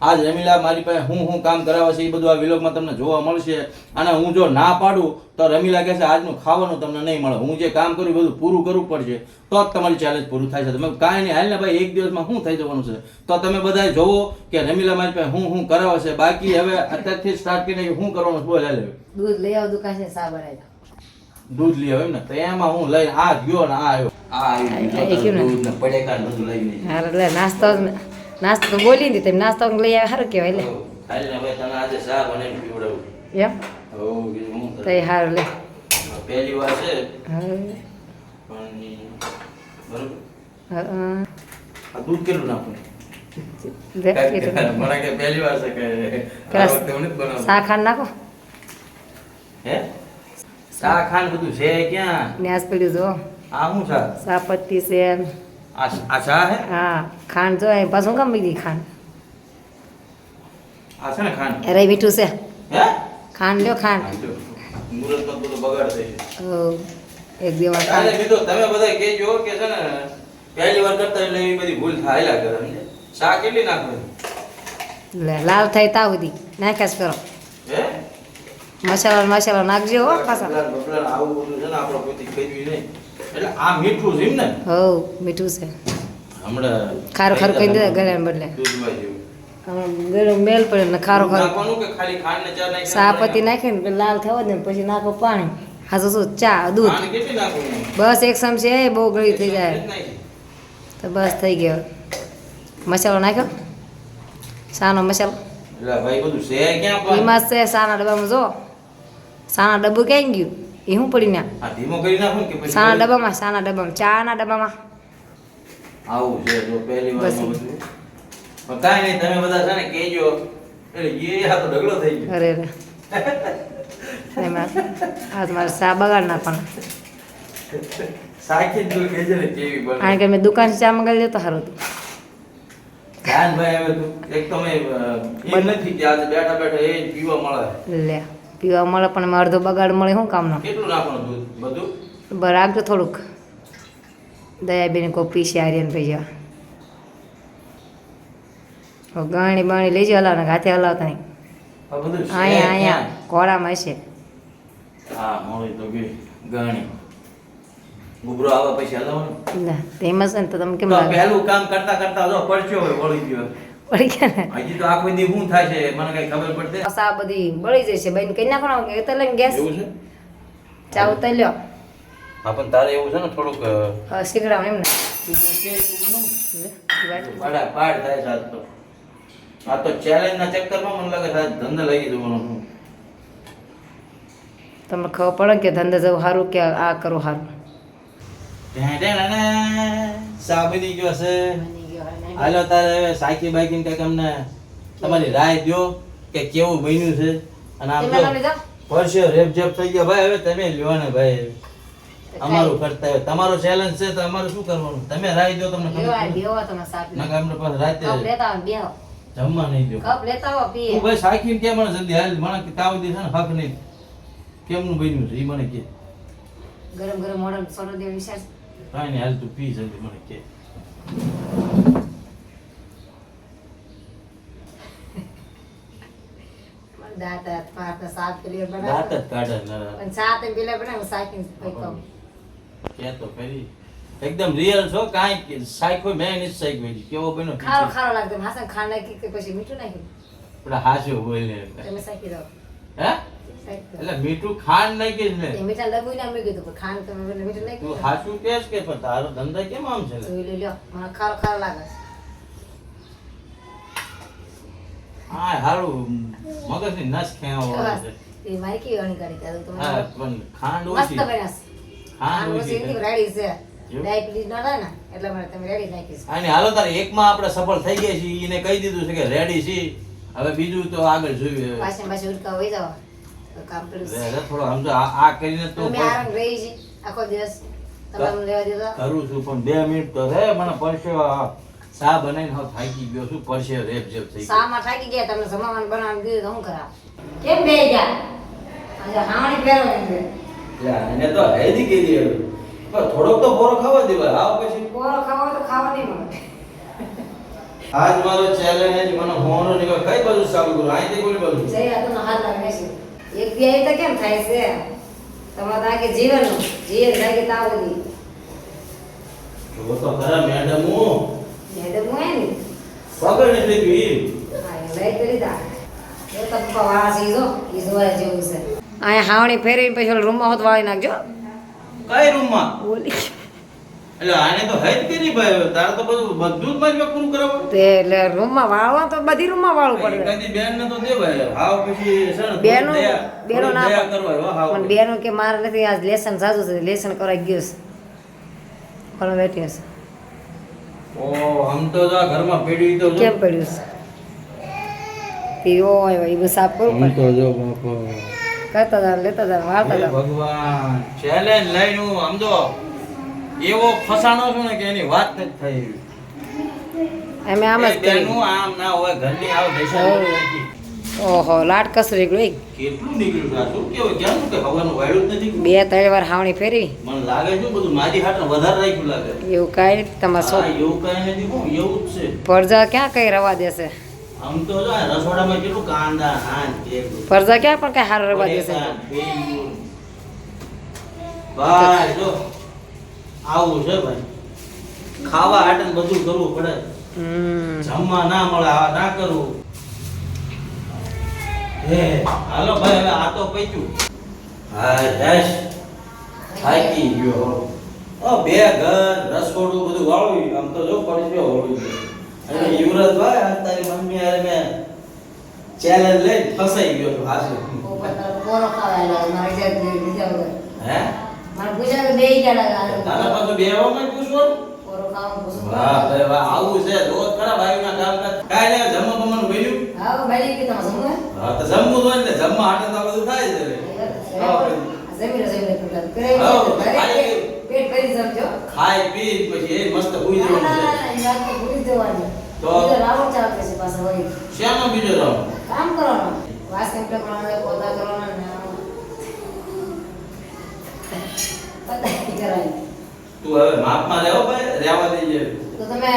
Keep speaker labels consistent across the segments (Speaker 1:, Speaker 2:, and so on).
Speaker 1: આજ રમીલા મારી પાસે હું કામ કરાવે છે એ બધું આ વિલોગમાં તમને જોવા મળશે. અને હું જો ના પાડું તો રમીલા કહેશે આજનું ખાવાનું તમને નહીં મળે. હું જે કામ કરું બધું પૂરું કરવું પડશે તો જ તમારી ચેલેન્જ પૂરું થાય છે. તમે કાંઈ નહીં હાલ ને ભાઈ, એક દિવસમાં શું થઈ જવાનું છે તો તમે બધા જોવો કે રમીલા મારી પાસે હું કરાવે છે. બાકી હવે અત્યારથી સ્ટાર્ટ કરીને શું કરવાનું બોલ હાલે.
Speaker 2: દૂધ લઈ આવ દુકાન છે, સા બનાવી
Speaker 1: દૂધ લઈ આવે ને તો એમાં હું લઈ આ ગયો ને આ આવ્યો દૂધ ને પડેકા ને બધું લઈને.
Speaker 2: હા એટલે નાસ્તો તો બોલી ને તમે નાસ્તો લઈ આવે સારું કહેવાય. લે
Speaker 1: હાલ ને ભાઈ તને આજે ચા બનાવીને પીવડાવું.
Speaker 2: એમ
Speaker 1: હો કીધું હું
Speaker 2: તો સારું લે.
Speaker 1: પહેલી વાર છે
Speaker 2: હા
Speaker 1: પણ બરોબર.
Speaker 2: હા
Speaker 1: આ દૂધ કેટલું નાખું?
Speaker 2: દે
Speaker 1: મને કે પહેલી વાર છે કે આ વખતે હું નથી બનાવતો.
Speaker 2: સા ખાંડ નાખો
Speaker 1: હે ચા ખાન બધું છે ક્યાં?
Speaker 2: ન્યાસ પડ્યું જો
Speaker 1: આ શું છે?
Speaker 2: સા પત્તી છે.
Speaker 1: આ ચા હે?
Speaker 2: હા ખાંડ જો પાછું કામ બીજી ખાંડ.
Speaker 1: આ છે ને ખાંડ?
Speaker 2: અરે મીઠું છે.
Speaker 1: હે
Speaker 2: ખાંડ લ્યો ખાંડ.
Speaker 1: મુરત નો બધું બગાડ થઈ છે.
Speaker 2: એક દિવસ
Speaker 1: ચાલે કીધો તમે બધા કહેજો કે છે ને પહેલી વાર કરતા એટલે એવી બધી ભૂલ થાય કરે. સમજે? ચા કેટલી નાખવાની?
Speaker 2: લે લાલ થાય તા સુધી નાખ્યા જ કરો.
Speaker 1: હે
Speaker 2: મસાલો નાખજો હો પાછા.
Speaker 1: બબલાન આવું બધું છે ને આપણે પોતે ખાઈ નહીં. એટલે આ મીઠું છે એમ ને?
Speaker 2: હો મીઠું છે.
Speaker 1: હમણાં
Speaker 2: ખારું ખારું કહી દે ગળે બદલે.
Speaker 1: દૂધમાં જેવું
Speaker 2: ગળું મેલ પડે ને ખારું ખારું
Speaker 1: નાખવાનું કે ખાલી ખાંડ ને ચા નાખી?
Speaker 2: સા પત્તી નાખીને લાલ થવા દે ને પછી નાખો પાણી. હા તો શું ચા દૂધ
Speaker 1: ખાંડ કેટલી નાખવાની?
Speaker 2: બસ એક ચમચી એ બહુ ગળી થઈ જાય તો બસ થઈ ગયો. મસાલો નાખ્યો સાનો મસાલો
Speaker 1: એટલે ભાઈ બધું છે ક્યાં પણ?
Speaker 2: એમાં છે સાના ડબ્બામાં જો સાના ડબ્બું ક્યાં ગયું એ શું પડી ના
Speaker 1: આ ધીમો કરી નાખું કે પછી
Speaker 2: સાના ડબ્બામાં ચાના ડબ્બામાં.
Speaker 1: આવું છે તો પહેલી વાર
Speaker 2: બસ.
Speaker 1: બધું પણ કાંઈ નહીં તમે બધા છે ને કહેજો એટલે એ આ તો ઢગલો થઈ ગયો.
Speaker 2: અરે રે એમાં આ તમારે સા બગાડ નાખવાનો.
Speaker 1: સાખી જ તું કહેજે ને કેવી બને.
Speaker 2: કારણ કે મેં દુકાનથી ચા મંગાવી દેતો સારું હતું.
Speaker 1: ધ્યાન ભાઈ હવે તું એક તો મેં એમ નથી કે આજે બેઠા બેઠા એ પીવા મળે.
Speaker 2: લે પીવા મળે પણ એમાં અડધો બગાડ મળે શું કામનો.
Speaker 1: કેટલું નાખવાનું દૂધ બધું?
Speaker 2: બરાબર રાખજો થોડુંક. દયાબેન કોઈ પીસી આર્યન ભાઈ જેવા ગાણી બાણી લઈ જાવ હલાવને હાથે હલાવતા નહીં.
Speaker 1: આ બધું છે
Speaker 2: અહીંયા
Speaker 1: ક્યાં?
Speaker 2: કોળામાં હશે.
Speaker 1: હા મોડી તો ગઈ ગાણી ગુબરો આવે પછી હલાવવાનું.
Speaker 2: લે તેમાં છે ને તો તમે કેમ
Speaker 1: તો
Speaker 2: લાગે
Speaker 1: પહેલું કામ કરતા કરતા જો પડ્યો હોય વળી ગયો.
Speaker 2: પડી ગયા ને
Speaker 1: હજી તો આખો દી શું થાય છે મને કઈ ખબર પડતી.
Speaker 2: સા બધી બળી જશે બેન કઈ નાખવાનો કે તો લઈને ગેસ
Speaker 1: એવું છે?
Speaker 2: ચા ઉતારી લ્યો.
Speaker 1: હા પણ તારે એવું છે ને થોડુંક
Speaker 2: શીખડાવ એમ ને લે,
Speaker 1: પાડા પાડ થાય છે આજ તો. આ તો ચેલેન્જ ના ચક્કરમાં મને લાગે છે આજ ધંધા લાગી જવાનો.
Speaker 2: તમને ખબર પડે કે ધંધા જવું સારું કે આ કરવું સારું.
Speaker 1: સા બની ગયો છે. હાલો તારે હવે સાયકી બાઈકી કઈક અમને તમારી રાય દ્યો કે કેવું બન્યું છે. અને આમ તો પરસે રેપ જેપ થઈ ગયા ભાઈ. હવે તમે લ્યો ને ભાઈ અમારું કરતા હોય તમારો ચેલેન્જ છે તો અમારું શું કરવાનું? તમે રાય દો તમને ખબર પડે. નકર અમને પાસે રાતે જમવા નહીં દો. તું ભાઈ સાયકી કે મને જલ્દી હાલ મને તાવ દી છે ને હક નહીં કેમનું બન્યું છે એ મને કે.
Speaker 2: ગરમ ગરમ મોડલ સોડો દેવ વિચાર
Speaker 1: કાંઈ નહીં હાલ તું પી જલ્દી મને કે.
Speaker 2: દાંત પાત સાત પેલી
Speaker 1: દાંત
Speaker 2: બનાવ
Speaker 1: જ કાઢે નરા.
Speaker 2: પણ સાત પેલા બનાવ સાકી ભાઈ કહું
Speaker 1: કે તો ફરી એકદમ રિયલ છો. કાંઈ સાયકો મેં નથી સાયકો કેવો બન્યો
Speaker 2: ખારો ખારો લાગતો હાસન ખાંડ નાખી કે પછી મીઠું નાખ્યું
Speaker 1: પેલા હાસ્યો બોલે
Speaker 2: તમે સાકી દો
Speaker 1: હે એટલે મીઠું ખાંડ નાખી જ ને
Speaker 2: એ મીઠા ડબ્બુ ના મૂકી દો પણ ખાંડ તમે મીઠું
Speaker 1: તું
Speaker 2: નાખ્યું
Speaker 1: હાચું કેસ કે પણ તારો ધંધા કેમ આમ છે લે?
Speaker 2: જોઈ લ્યો મને ખારો ખારો લાગે
Speaker 1: હા હારું મગજની નસ ખેવા છે.
Speaker 2: એ મારી કેવી અણી કરી કાઢું તમે
Speaker 1: હા પણ ખાંડ
Speaker 2: મસ્ત
Speaker 1: ઓછી
Speaker 2: બન્યા
Speaker 1: ખાંડ
Speaker 2: ઓછી
Speaker 1: ઓછી
Speaker 2: રેડી છે
Speaker 1: એવું?
Speaker 2: ડાયાબિટીસ ના થાય ને એટલે મને તમે રેડી નાખીશ
Speaker 1: અને હાલો તારે એકમાં આપણે સફળ થઈ ગયા છીએ એને કહી દીધું છે કે રેડી છીએ. હવે બીજું તો આગળ જોઈએ.
Speaker 2: પાછે ઉડકા વહી જાવ તો કામ કર્યું છે.
Speaker 1: રે થોડો સમજો આ કરીને તો
Speaker 2: તમે આરામ રહી છે આખો દિવસ તમારું લેવા દીધો
Speaker 1: કરું છું પણ 2 મિનિટ તો રે મને પડશે. ચા બનાવીને હવે થાકી ગયો છું. પડશે રેપ જેપ થઈ ગયો.
Speaker 2: સામાં થાકી ગયા તમને જમવાનું બનાવી દીધું તો હું કરાવ કેમ બે ગયા આજે હાવણી પહેરો ને
Speaker 1: એને તો હેલ્ધી કેરી હવે પણ થોડોક તો બોરો ખાવા દેવાય. આવ પછી
Speaker 2: પોરો ખાવો તો ખાવા નહીં મળે
Speaker 1: આજ મારો ચેલેન્જ મને હોનો નીકો ચાલુ કરો અહીંથી બોલી બાજુ
Speaker 2: જય આ તો હાથ લાગે છે એક બી આવી તો કેમ થાય છે તમારે આગે જીવનનું જીએ લાગે તાવ દી
Speaker 1: જો તો ખરા મેડમ હું
Speaker 2: મેડમ હું આય ને
Speaker 1: પકડ નથી તું
Speaker 2: હા એ લઈ કરી દા એ તો પપ્પા વાળા છે ઈ જોવા જેવું છે અહીંયા હાવણી ફેરવીને પછી ઓલા રૂમમાં હોત વાળી નાખજો
Speaker 1: કઈ રૂમમાં
Speaker 2: બોલી
Speaker 1: એટલે આને તો હૈદ કે નહીં ભાઈ તારે તો બધું જ મારી પૂરું કરાવવું
Speaker 2: તે એટલે રૂમમાં વાળવા તો બધી રૂમમાં વાળવું પડે
Speaker 1: એકાદી બેન ને તો દે ભાઈ હાવ પછી છે ને
Speaker 2: બેનો બેનો ના
Speaker 1: દયા કરવા હો હાવ
Speaker 2: પણ બેનો કે મારે નથી આજ લેસન સાચું છે લેસન કરાઈ ગયું છે પણ બેઠી હશે
Speaker 1: ઓ આમ તો જો આ ઘરમાં પેડી તો જો
Speaker 2: કેમ પડ્યું છે તે ઓય એ બધું સાફ કરવું
Speaker 1: આમ
Speaker 2: પડે
Speaker 1: તો જો બાપા
Speaker 2: કરતા જાવ લેતા જાવ વાળતા
Speaker 1: હે
Speaker 2: જાવ
Speaker 1: ભગવાન ચેલેન્જ લઈને હું આમ જો એવો ફસાણો છું ને કે એની વાત નથી થઈ
Speaker 2: અમે આમ જ કરી
Speaker 1: બેનું આમ ના હોય ઘરની આવ દશા નથી
Speaker 2: ઓહો લાટ કસરી ગઈ
Speaker 1: કેટલું નીકળ્યું આ શું કેવું કેમ કે હવાનું વાળ્યું જ નથી
Speaker 2: બે ત્રણ વાર હાવણી ફેરવી
Speaker 1: મને લાગે છે બધું મારી હાટે વધારે રાખ્યું લાગે
Speaker 2: એવું કાંઈ નથી તમારે
Speaker 1: હા,
Speaker 2: શું
Speaker 1: એવું કાંઈ નથી હું એવું જ છે
Speaker 2: પરજા ક્યાં કઈ રવા દેશે
Speaker 1: આમ તો જો આ રસોડામાં કેટલું કાંદા હાન તેલ
Speaker 2: પરજા ક્યાં પણ કઈ હારો રવા દેશે
Speaker 1: ભાઈ જો આવું છે ભાઈ ખાવા હાટે ને બધું કરવું પડે જમવા ના મળે આ ના કરવું હે હાલો ભાઈ હવે આ તો પૈચું હા જશ થાકી ગયો ઓ બે ઘર રસોડું બધું વાળ્યું આમ તો જો પડ્યો વાળ્યું અને યુવરાજ ભાઈ આ તારી મમ્મી યાર મેં ચેલેન્જ લઈ ફસાઈ ગયો છું હાસે
Speaker 2: પોરો ખાવા મારે જે બીજા વગર
Speaker 1: હે
Speaker 2: મારે પૂછા તો બે ગયા
Speaker 1: તારા પાસે બેવામાં પૂછવાનું
Speaker 2: પોરો ખાવા પૂછું
Speaker 1: વાહ ભાઈ વાહ આવું છે રોજ ખરા ભાઈના કામ કર કાઈ ને જમવા બમવાનું બન્યું
Speaker 2: હા ભાઈ કે તમે સમજો
Speaker 1: હા તો જમવું હોય ને જમવા હાટે તો બધું થાય છે રે
Speaker 2: પેટ ભરી સમજો
Speaker 1: ખાઈ પી પછી એ મસ્ત ભૂઈ જવાનું છે તો?
Speaker 2: રાવણ ચાલશે છે પાછા વળી
Speaker 1: શ્યામનો બીજો રાવ
Speaker 2: કામ કરવાનું વાસ કમ્પ્લીટ કરવાના પોતા કરવાના ને પતા કરાય
Speaker 1: તું હવે માપમાં રહેવો ભાઈ રહેવા દેજે
Speaker 2: તો તમે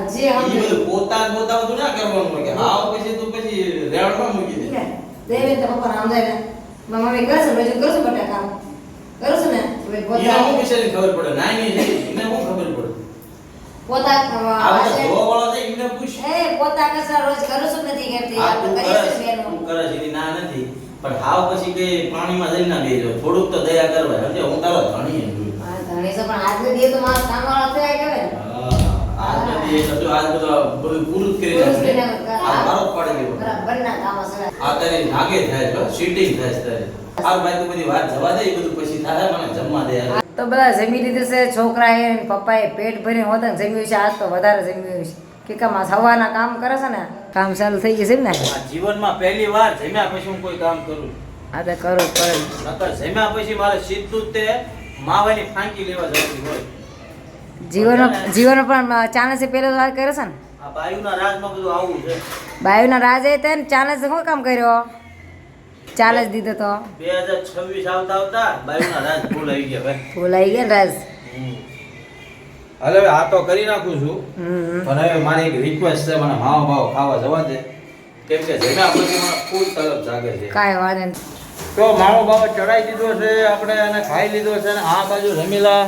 Speaker 2: જે
Speaker 1: ઈ
Speaker 2: સમજો
Speaker 1: બધું પોતા બધું ના કરવાનું કે હાવ પછી તું પછી રેવડમાં મૂકી દે
Speaker 2: દેવે તો પપ્પા નામ જાય ને મારી મમ્મી કરે છે રજૂ કરું છું બટા કામ કરું છું ને
Speaker 1: એને
Speaker 2: પોતા
Speaker 1: હું વિશેની ખબર પડે નાની છે એને હું ખબર પડે
Speaker 2: પોતા
Speaker 1: આ બધા જોવાવાળા છે એમને પૂછ
Speaker 2: એ પોતા કસરા રોજ કરું છું નથી કરતી
Speaker 1: આ
Speaker 2: આપણે
Speaker 1: તું
Speaker 2: કરીએ
Speaker 1: કરે
Speaker 2: છીએ
Speaker 1: છે,
Speaker 2: બેનો
Speaker 1: તું કરે છે એની ના નથી પણ હાવ પછી કે પાણીમાં જઈને ના બેજો થોડુંક તો દયા કરવા સમજે હું તારો ધણી છું
Speaker 2: હા ધણી છે પણ આજનો દિવસ તો મારા કામવાળા થયા કહેવાય ને
Speaker 1: આજ નથી એ બધું આજ બધું પૂરું જ કરી
Speaker 2: પૂરું જ કરી
Speaker 1: નાખ્યું
Speaker 2: નાખ્યું.
Speaker 1: આ મારો જ પાડી દેવો
Speaker 2: બરાબર ના કામ હશે
Speaker 1: આ તારી નાગે થાય છે સીટિંગ થાય છે તારી આ ભાઈ તું બધી વાત જવા દે એ બધું પછી થાય મને જમવા દે યાર
Speaker 2: તો બધા જમી લીધું છે છોકરાએ પપ્પાએ પેટ ભરીને હોતા ને જમ્યું છે આજ તો વધારે જમ્યું છે કે કામ સવારના કામ કરે છે ને કામ ચાલુ થઈ જશે ને
Speaker 1: આ જીવનમાં પહેલી વાર જમ્યા પછી હું કોઈ કામ કરું
Speaker 2: આ તો કરવું જ પડે
Speaker 1: નકર જમ્યા પછી મારે સીધું જ તે માવાની ફાંકી લેવા જવાની હોય
Speaker 2: જીવન પણ ચાણસે પહેલો વાર કર્યો છે ને
Speaker 1: આ બાયુના રાજમાં બધું આવું છે
Speaker 2: બાયુના રાજે તે ચાણસે શું કામ કર્યો ચાલ જ દીધો તો
Speaker 1: 2026 આવતા આવતા બાયુના રાજ ફૂલ આવી ગયા ભાઈ
Speaker 2: ભૂલાઈ ગયા રાજ
Speaker 1: હવે આ તો કરી નાખું છું પણ હવે મારી એક રિક્વેસ્ટ છે મને માવો ભાવ ખાવા જવા દે કેમ કે જમ્યા પછી મને ફૂલ તલબ જાગે છે
Speaker 2: કાંઈ વાત નહીં
Speaker 1: તો માવો ભાવ ચડાઈ દીધો છે આપણે એને ખાઈ લીધો છે અને આ બાજુ રમીલા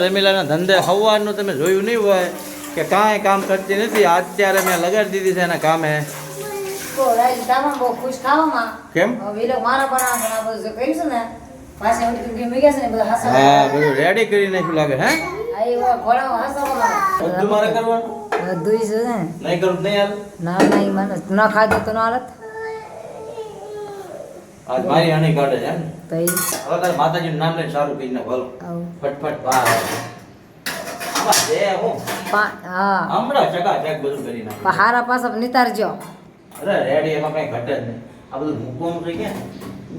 Speaker 1: રમીલાના ધંધે સવારનું તમે જોયું નહીં હોય કે કાંઈ કામ કરતી નથી અત્યારે મેં લગાડી દીધી છે એના કામે
Speaker 2: બહુ ખુશ ખાવામાં
Speaker 1: કેમ
Speaker 2: વિલો મારા પણ આ બધું કર્યું છે ને પાછા ઉઠી મી ગયા છે ને બધા
Speaker 1: હા
Speaker 2: હસવા
Speaker 1: બધું રેડી કરી નાખ્યું લાગે હે
Speaker 2: આયો ઘોડા હસવા
Speaker 1: બધું મારે કરવાનું
Speaker 2: બધું છે ને
Speaker 1: નહીં કરું નહીં યાર
Speaker 2: ના ના ઈ માનસ ન ખાધું તો ન હાલત
Speaker 1: આજ મારી આની કાઢે છે ને
Speaker 2: તો ઈ
Speaker 1: હવે તારે માતાજીનું નામ લઈને સારું કરી નાખ બોલો
Speaker 2: આવું
Speaker 1: ફટફટ બહાર આવા દે હું
Speaker 2: હા
Speaker 1: હમણાં ચકાચક બધું કરી નાખ
Speaker 2: પણ હારા પાછા નિતારજો
Speaker 1: અરે રેડી એમાં કઈ ઘટે જ નહીં આ બધું મૂકવાનું છે ક્યાં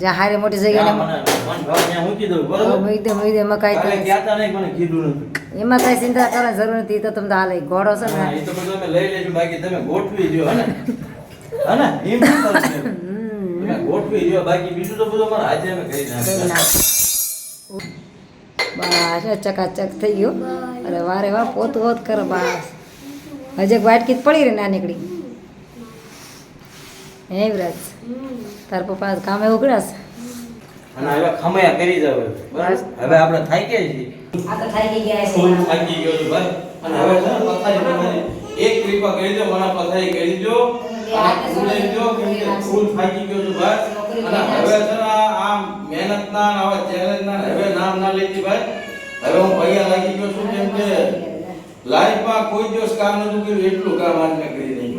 Speaker 2: જ્યાં હારી મોટી
Speaker 1: ત્યાં
Speaker 2: જગ્યાએ
Speaker 1: મને મન ભાવ ત્યાં મૂકી દઉં બરોબર
Speaker 2: મેં એમાં કાંઈ
Speaker 1: કાલે
Speaker 2: કરે
Speaker 1: ગયા તા નહીં મને કીધું નથી
Speaker 2: એમાં કાંઈ ચિંતા કરવાની જરૂર નથી ઈ તો તમને હાલે ઘોડો છે
Speaker 1: હા,
Speaker 2: ને
Speaker 1: એ તો બધું અમે લઈ લેશું બાકી તમે ગોઠવી દ્યો હને હને એમ શું કરશે? તમે ગોઠવી દ્યો બાકી બીજું તો બધું અમારા હાથે અમે કરી
Speaker 2: કરી
Speaker 1: નાખીશું.
Speaker 2: નાખ બસ ચકાચક થઈ ગયું અરે વારે વાહ પોતું હોત કરે બસ હજે વાટકી જ પડી રહી ના નીકળી હે યુવરાજ તાર પપ્પા કામે ઉઘડાશ
Speaker 1: અને હવે ખમયા કરી જાવ બસ હવે આપણે થાય કે છે
Speaker 2: આ તો થઈ ગયા
Speaker 1: ફૂલ
Speaker 2: છે
Speaker 1: થાકી ગયો છું ભાઈ અને હવે છે ને પથારી તમારી એક કૃપા કરી દો મને પથારી કરી દો અને ફૂલ લઈ દો કેમ કે ફૂલ થાકી ગયો છું ભાઈ અને હવે છે ને આ મહેનતના અને આવા ચેલેન્જના હવે નામ ના લેતી ભાઈ હવે હું પૈયા લાગી ગયો છું કેમ કે લાઈફમાં કોઈ દિવસ કામ નતું કર્યું એટલું કામ આજ મેં કરી નાખ્યું